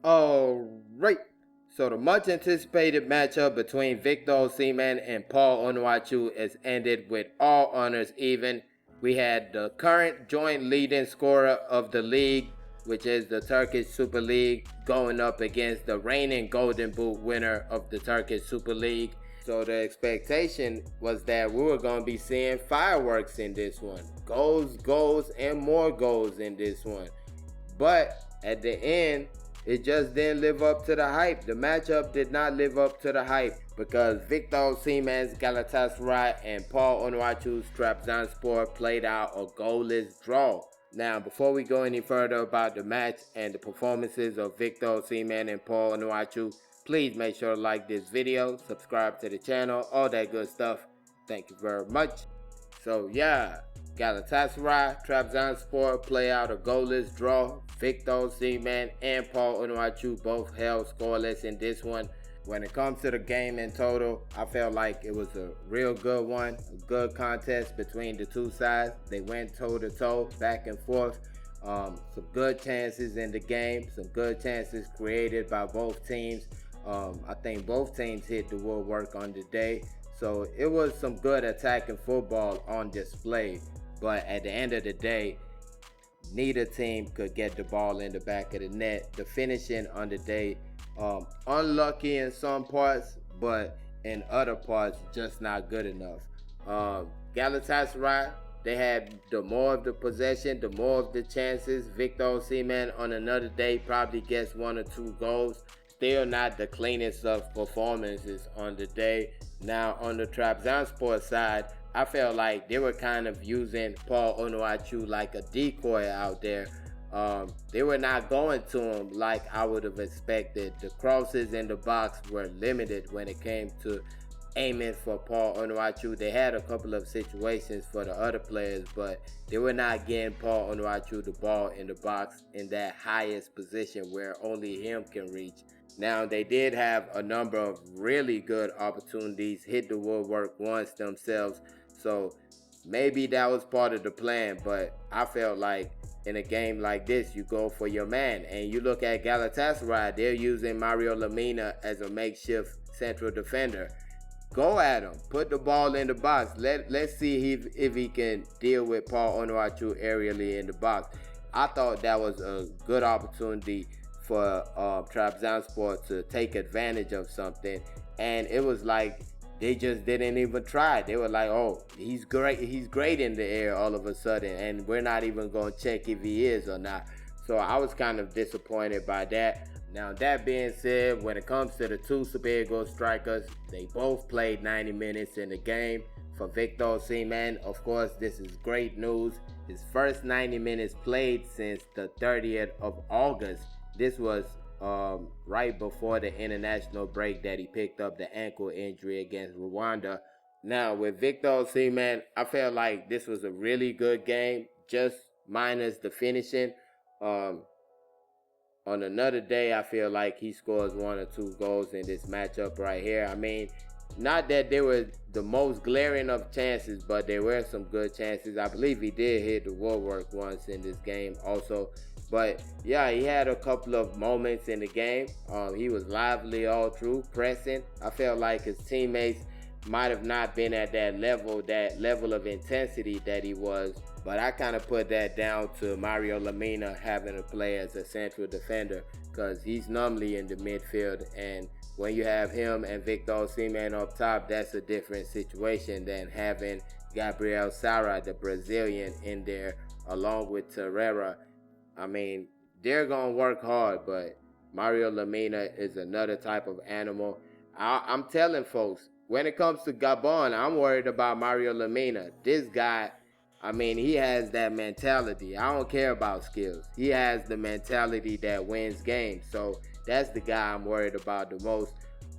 Alright, so the much anticipated matchup between Victor Osimhen and Paul Onuachu is ended with all honors even. We had the current joint leading scorer of the league, which is the Turkish Super Lig, going up against the reigning Golden Boot winner of the Turkish Super League. So the expectation was that we were going to be seeing fireworks in this one. Goals, and more goals in this one. But at the end, it just didn't live up to the hype. The matchup did not live up to the hype because Victor Osimhen's Galatasaray and Paul Onuachu's Trabzonspor played out a goalless draw. Now, before we go any further about the match and the performances of Victor Osimhen and Paul Onuachu, please make sure to like this video, subscribe to the channel, all that good stuff. Thank you very much. So yeah, Galatasaray, Trabzonspor play out a goalless draw. Victor Osimhen and Paul Onuachu both held scoreless in this one. When it comes to the game in total, I felt like it was a real good one, a good contest between the two sides. They went toe-to-toe, back and forth. Some good chances in the game, some good chances created by both teams. I think both teams hit the woodwork on the day. So it was some good attacking football on display. But at the end of the day, neither team could get the ball in the back of the net. The finishing on the day, unlucky in some parts, but in other parts, just not good enough. Galatasaray, they had the more of the possession, the more of the chances. Victor Osimhen on another day probably gets 1 or 2 goals. Still not the cleanest of performances on the day. Now on the Trabzonspor side, I felt like they were kind of using Paul Onuachu like a decoy out there. They were not going to him like I would have expected. The crosses in the box were limited when it came to aiming for Paul Onuachu. They had a couple of situations for the other players, but they were not getting Paul Onuachu the ball in the box in that highest position where only him can reach. Now, they did have a number of really good opportunities, hit the woodwork once themselves, so maybe that was part of the plan, but I felt like in a game like this, you go for your man. And you look at Galatasaray, they're using Mario Lemina as a makeshift central defender. Go at him. Put the ball in the box. Let's see if he can deal with Paul Onuachu aerially in the box. I thought that was a good opportunity for Trabzonspor to take advantage of something. And it was like they just didn't even try. They were like, oh, he's great in the air all of a sudden, and we're not even going to check if he is or not. So I was kind of disappointed by that. Now, that being said, when it comes to the two Super Eagles strikers, they both played 90 minutes in the game. For Victor Osimhen, of course, this is great news. His first 90 minutes played since the 30th of August. This was right before the international break that he picked up the ankle injury against Rwanda. Now, with Victor Osimhen, I felt like this was a really good game, just minus the finishing. On another day, I feel like he scores 1 or 2 goals in this matchup right here. I mean, not that they were the most glaring of chances, but there were some good chances. I believe he did hit the woodwork once in this game also. But yeah, he had a couple of moments in the game. He was lively all through, pressing. I felt like his teammates might have not been at that level of intensity that he was. But I kind of put that down to Mario Lemina having to play as a central defender because he's normally in the midfield. And when you have him and Victor Osimhen up top, that's a different situation than having Gabriel Sara, the Brazilian, in there along with Torreira. I mean, they're going to work hard, but Mario Lemina is another type of animal. I'm telling folks, when it comes to Gabon, I'm worried about Mario Lemina. This guy, I mean, he has that mentality. I don't care about skills. He has the mentality that wins games. So that's the guy I'm worried about the most.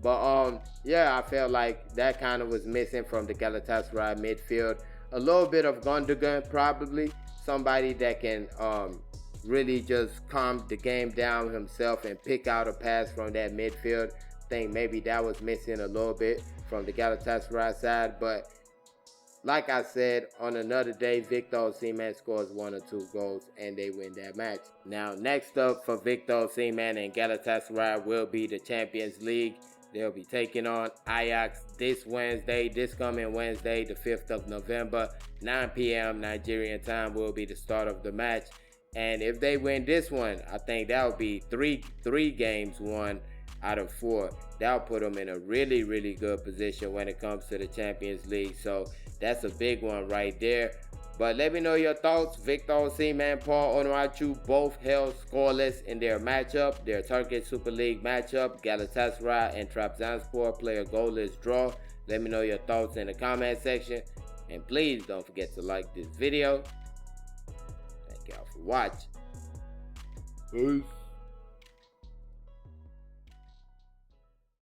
But yeah, I felt like that kind of was missing from the Galatasaray midfield. A little bit of Gundogan probably. Somebody that can really just calm the game down himself and pick out a pass from that midfield. I think maybe that was missing a little bit from the Galatasaray side. But like I said, on another day, Victor Osimhen scores 1 or 2 goals and they win that match. Now, next up for Victor Osimhen and Galatasaray will be the Champions League. They'll be taking on Ajax this coming Wednesday, the 5th of November, 9 p.m. Nigerian time will be the start of the match. And if they win this one, I think that would be three games won out of 4. That'll put them in a really, really good position when it comes to the Champions League. So that's a big one right there. But let me know your thoughts. Victor Osimhen, Paul Onuachu both held scoreless in their matchup, their Turkish Super Lig matchup. Galatasaray and Trabzonspor play a goalless draw. Let me know your thoughts in the comment section. And please don't forget to like this video. Thank y'all for watching. Peace.